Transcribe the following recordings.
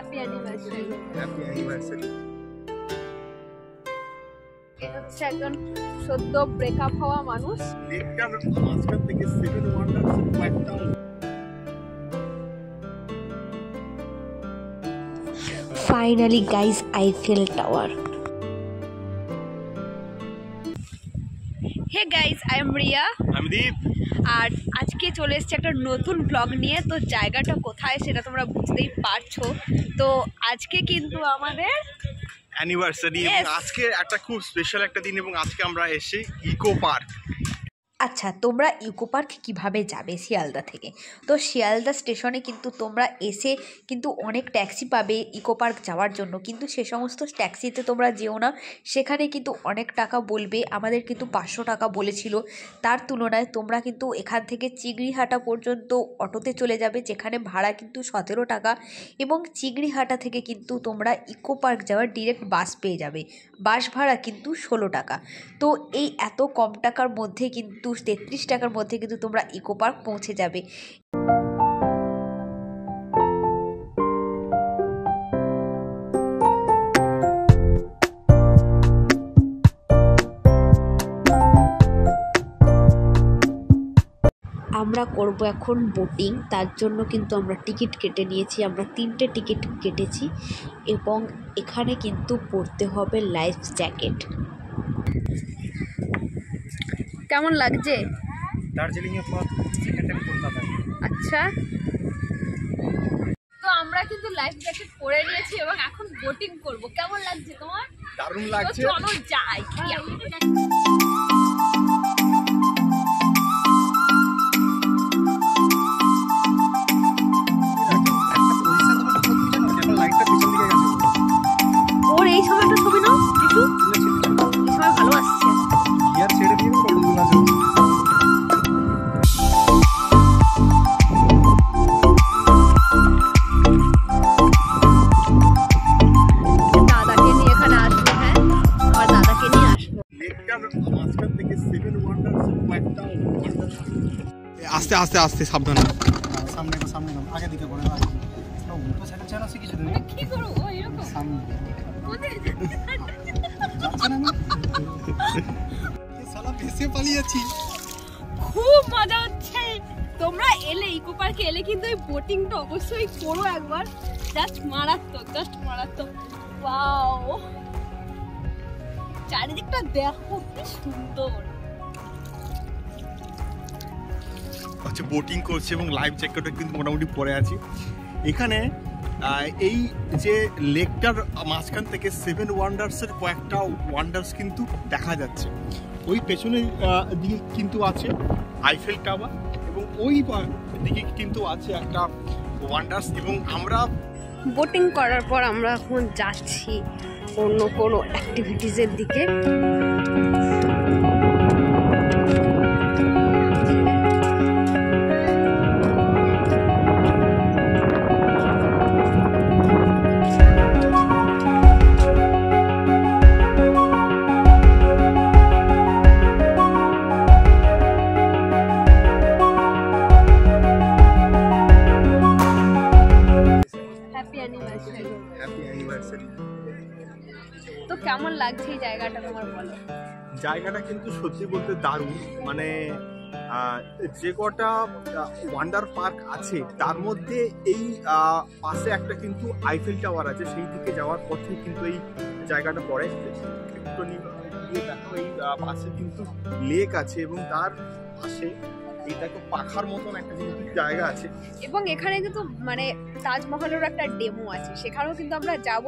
Happy anniversary. Happy anniversary. এটা হচ্ছে একজন সদ্য ব্রেকআপ হওয়া মানুষ। লেকটার মাঝখান থেকে 7 ওয়ান্ডার্স এর কয়েকটা Finally guys, Eiffel Tower. Hey guys, I am Riya. আমি দীপ। আর আজকে চলে এসেছে একটা নতুন ব্লগ নিয়ে। তো জায়গাটা কোথায় সেটা তোমরা বুঝতেই পারছো। তো আজকে কিন্তু আমাদের অ্যানিভার্সারি এবং আজকে একটা খুব স্পেশাল একটা দিন এবং আজকে আমরা এসেছি ইকো পার্ক। আচ্ছা, তোমরা ইকো পার্ক কীভাবে যাবে শিয়ালদা থেকে? তো শিয়ালদা স্টেশনে কিন্তু তোমরা এসে কিন্তু অনেক ট্যাক্সি পাবে ইকো পার্ক যাওয়ার জন্য, কিন্তু সে সমস্ত ট্যাক্সিতে তোমরা যেও না, সেখানে কিন্তু অনেক টাকা বলবে। আমাদের কিন্তু 500 টাকা বলেছিল। তার তুলনায় তোমরা কিন্তু এখান থেকে চিংড়িহাটা পর্যন্ত অটোতে চলে যাবে, যেখানে ভাড়া কিন্তু 17 টাকা, এবং চিংড়িহাটা থেকে কিন্তু তোমরা ইকো পার্ক যাওয়ার ডিরেক্ট বাস পেয়ে যাবে। বাস ভাড়া কিন্তু 16 টাকা। তো এই এত কম টাকার মধ্যে কিন্তু 33 টাকার মধ্যে কিন্তু তোমরা ইকো পার্ক পৌঁছে যাবে। আমরা করব এখন বোটিং, তার জন্য কিন্তু আমরা টিকিট কেটে নিয়েছি। আমরা 3টে টিকিট কেটেছি এবং এখানে কিন্তু পরতে হবে লাইফ জ্যাকেট। কেমন লাগছে? দার্জিলিং এর পর সেকেন্ড টাইম কলকাতা। আচ্ছা, তো আমরা কিন্তু লাইফ জ্যাকেট পরে নিয়েছি এবং এখন বোটিং করব। কেমন লাগছে তোমার? দারুণ লাগছে। চলো যাই। ওর এই সময়টা ছবি নাও একটু, এই সময় ভালো আসছে। ইয়ার ছেড়ে দিয়ে ফটোগুলো আছে। দাদাকে নিয়ে এখানে আসবো। হ্যাঁ, আমার দাদাকে নিয়ে আসবো। লেকটার মাঝখান থেকে 7 ওয়ান্ডার্স এর কয়েকটা আস্তে আস্তে আস্তে সাবধানে। সামনে সামনে আগে দিকে পড়ে না। উল্টো সাইডে চালা শিখেছি তুমি? কি করব ও এরকম সামনে কোথায় যাচ্ছে না? এই শালা ভেসে পালিয়েছি। খুব মজা হচ্ছে। তোমরা এলে ইকো পার্কে এলে কিন্তু এই বোটিংটা অবশ্যই করো একবার। জাস্ট মারাত্মক, জাস্ট মারাত্মক। ওয়াও, চারিদিকটা দেখো কি সুন্দর। আচ্ছা, বোটিং করছে এবং লাইফ জ্যাকেটও কিন্তু মোটামুটি পরে আছি এখানে। এই যে লেকটার মাঝখান থেকে 7 ওয়ান্ডার্সের কয়েকটা ওয়ান্ডার্স কিন্তু দেখা যাচ্ছে। ওই পেছনের দিকে কিন্তু আছে আইফেল টাওয়ার এবং ওই দিকে কিন্তু আছে একটা ওয়ান্ডার্স। এবং আমরা বোটিং করার পর আমরা এখন যাচ্ছি অন্য কোনো অ্যাক্টিভিটিসের দিকে। Happy anniversary. তো কেমন লাগছে এই জায়গাটা তোমার, বলো? জায়গাটা কিন্তু সত্যি বলতে দারুণ। মানে যে কটা ওয়ান্ডার পার্ক আছে তার মধ্যে এই পাশে একটা কিন্তু আইফেল টাওয়ার আছে, সেই দিকে যাওয়ার পথে কিন্তু এই জায়গাটা পড়ে। দেখো এই পাশে কিন্তু লেক আছে এবং তার পাশে এই দেখো পাখার মতন একটা কিন্তু জায়গা আছে। এবং এখানে কিন্তু মানে তাজমহলের একটা ডেমো আছে, সেখানেও কিন্তু আমরা যাব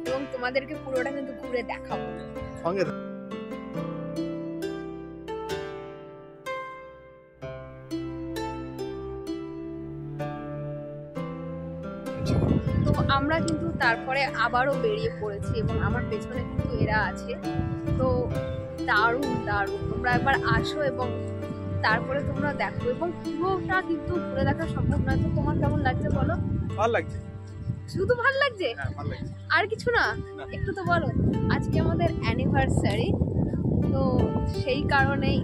এবং তোমাদেরকে পুরোটা কিন্তু ঘুরে দেখাবো। সঙ্গে তো আমরা কিন্তু তারপরে আবারও বেরিয়ে পড়েছি এবং আমার পেছনে কিন্তু এরা আছে। তো দারুণ দারুণ, তোমরা একবার আসো এবং তারপরে তোমরা দেখো, এবং পুরোটা কিন্তু ঘুরে দেখা সম্ভব নয়। তো তোমার কেমন লাগছে বলো? ভালো লাগছে। শুধু ভালো লাগছে? হ্যাঁ, ভালো লাগছে। আর কিছু না? একটু তো বলো। আজকে আমাদের অ্যানিভার্সারি, তো সেই কারণেই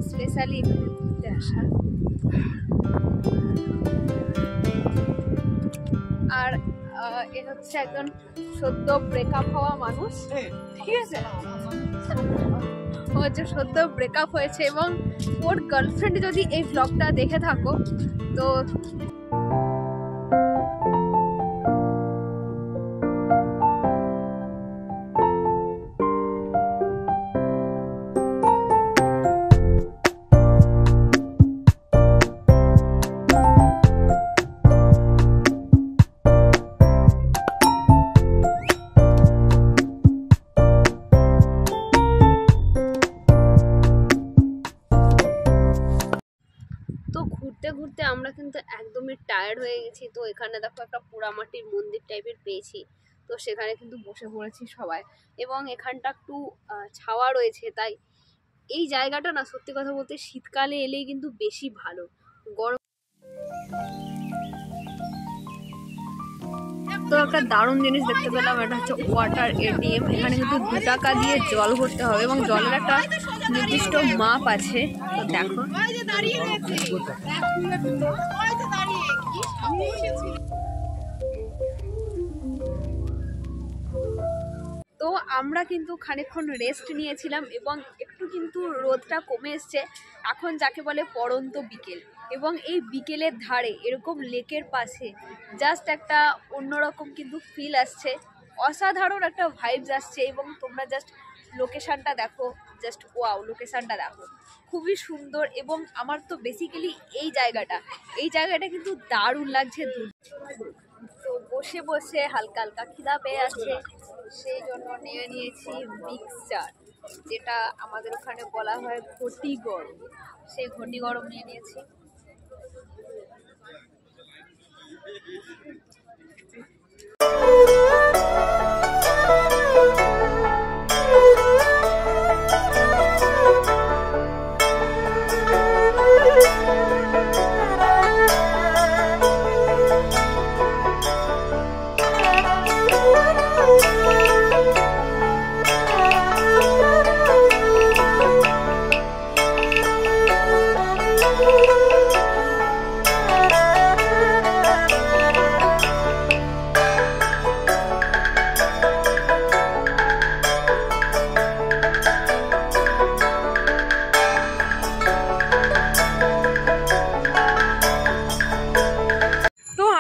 স্পেশালি এখানে ঘুরতে আসা। আর এ হচ্ছে একজন সদ্য ব্রেকআপ হওয়া মানুষ, ঠিক আছে? ও হচ্ছে সদ্য ব্রেকআপ হয়েছে এবং ওর গার্লফ্রেন্ড যদি এই ব্লগটা দেখে থাকো তো ঘুরতে ঘুরতে আমরা কিন্তু একদমই টায়ার্ড হয়ে গেছি। তো এখানে দেখো একটা পোড়ামাটির মন্দির টাইপের পেয়েছি, তো সেখানে কিন্তু বসে পড়েছি সবাই এবং এখানটা একটু ছাওয়া রয়েছে। তাই এই জায়গাটা না সত্যি কথা বলতে শীতকালে এলেই কিন্তু বেশি ভালো। গরম তো একটা দারুণ জিনিস দেখতে পেলাম, এটা হচ্ছে ওয়াটার এটিএম। এখানে কিন্তু 2 টাকা দিয়ে জল ভরতে হবে এবং জলের একটা নির্দিষ্ট মাপ আছে। তো দেখো তো আমরা কিন্তু খানিকক্ষণ রেস্ট নিয়েছিলাম এবং একটু কিন্তু রোদটা কমে এসছে এখন, যাকে বলে পড়ন্ত বিকেল। এবং এই বিকেলের ধারে এরকম লেকের পাশে জাস্ট একটা অন্যরকম কিন্তু ফিল আসছে, অসাধারণ একটা ভাইবস আসছে। এবং তোমরা জাস্ট লোকেশানটা দেখো, জাস্ট ওয়াও, লোকেশানটা দেখো, খুবই সুন্দর। এবং আমার তো বেসিক্যালি এই জায়গাটা কিন্তু দারুণ লাগছে। তো বসে বসে হালকা হালকা খিদা পেয়ে আছে, সেই জন্য নিয়ে নিয়েছি মিক্সচার, যেটা আমাদের ওখানে বলা হয় ঘটি গরম। সেই ঘটি গরম নিয়ে নিয়েছি।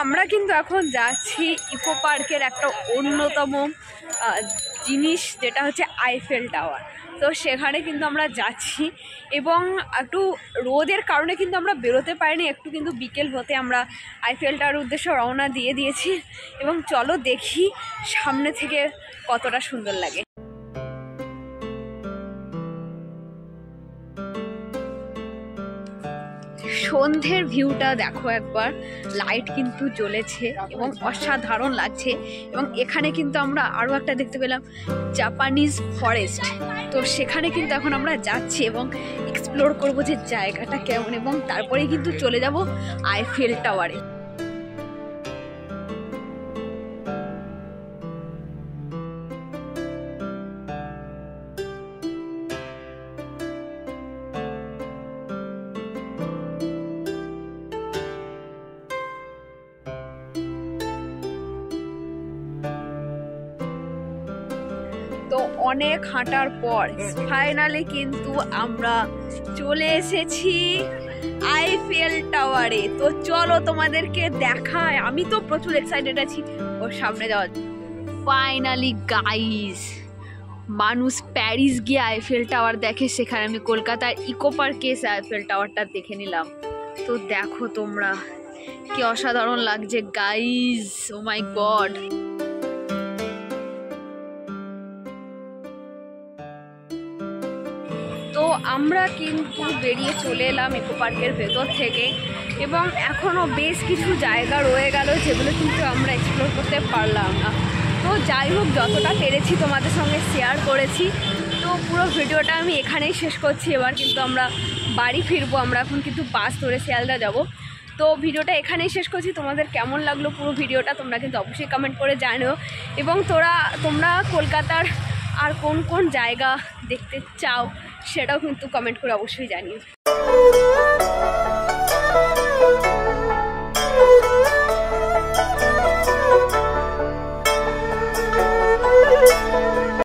আমরা কিন্তু এখন যাচ্ছি ইকো পার্কের একটা অন্যতম জিনিস, যেটা হচ্ছে আইফেল টাওয়ার। তো সেখানে কিন্তু আমরা যাচ্ছি এবং একটু রোদের কারণে কিন্তু আমরা বেরোতে পারিনি। একটু কিন্তু বিকেল হতে আমরা আইফেল টাওয়ারের উদ্দেশ্যে রওনা দিয়ে দিয়েছি এবং চলো দেখি সামনে থেকে কতটা সুন্দর লাগে। সন্ধ্যের ভিউটা দেখো একবার, লাইট কিন্তু জ্বলেছে এবং অসাধারণ লাগছে। এবং এখানে কিন্তু আমরা আরও একটা দেখতে পেলাম জাপানিজ ফরেস্ট। তো সেখানে কিন্তু এখন আমরা যাচ্ছি এবং এক্সপ্লোর করব যে জায়গাটা কেমন, এবং তারপরে কিন্তু চলে যাব আইফেল টাওয়ারে। তো অনেক হাঁটার পর ফাইনালি কিন্তু আমরা চলে এসেছি আইফেল টাওয়ারে। তো চলো তোমাদেরকে দেখায়, আমি তো প্রচুর এক্সাইটেড আছি ওর সামনে যাওয়ার। ফাইনালি গাইস, মানুষ প্যারিস গিয়ে আইফেল টাওয়ার দেখে, সেখানে আমি কলকাতার ইকো পার্কে এসে আইফেল টাওয়ারটা দেখে নিলাম। তো দেখো তোমরা কি অসাধারণ লাগছে গাইস, ও মাই গড। তো আমরা কিন্তু বেরিয়ে চলে এলাম ইকো পার্কের ভেতর থেকে এবং এখনও বেশ কিছু জায়গা রয়ে গেল যেগুলো কিন্তু আমরা এক্সপ্লোর করতে পারলাম না। তো যাই হোক, যতটা পেরেছি তোমাদের সঙ্গে শেয়ার করেছি। তো পুরো ভিডিওটা আমি এখানেই শেষ করছি। এবার কিন্তু আমরা বাড়ি ফিরবো, আমরা এখন কিন্তু বাস ধরে শিয়ালদা যাব। তো ভিডিওটা এখানেই শেষ করছি। তোমাদের কেমন লাগলো পুরো ভিডিওটা তোমরা কিন্তু অবশ্যই কমেন্ট করে জানিও, এবং তোমরা কলকাতার আর কোন কোন জায়গা দেখতে চাও সেটাও কিন্তু কমেন্ট করে অবশ্যই জানিও।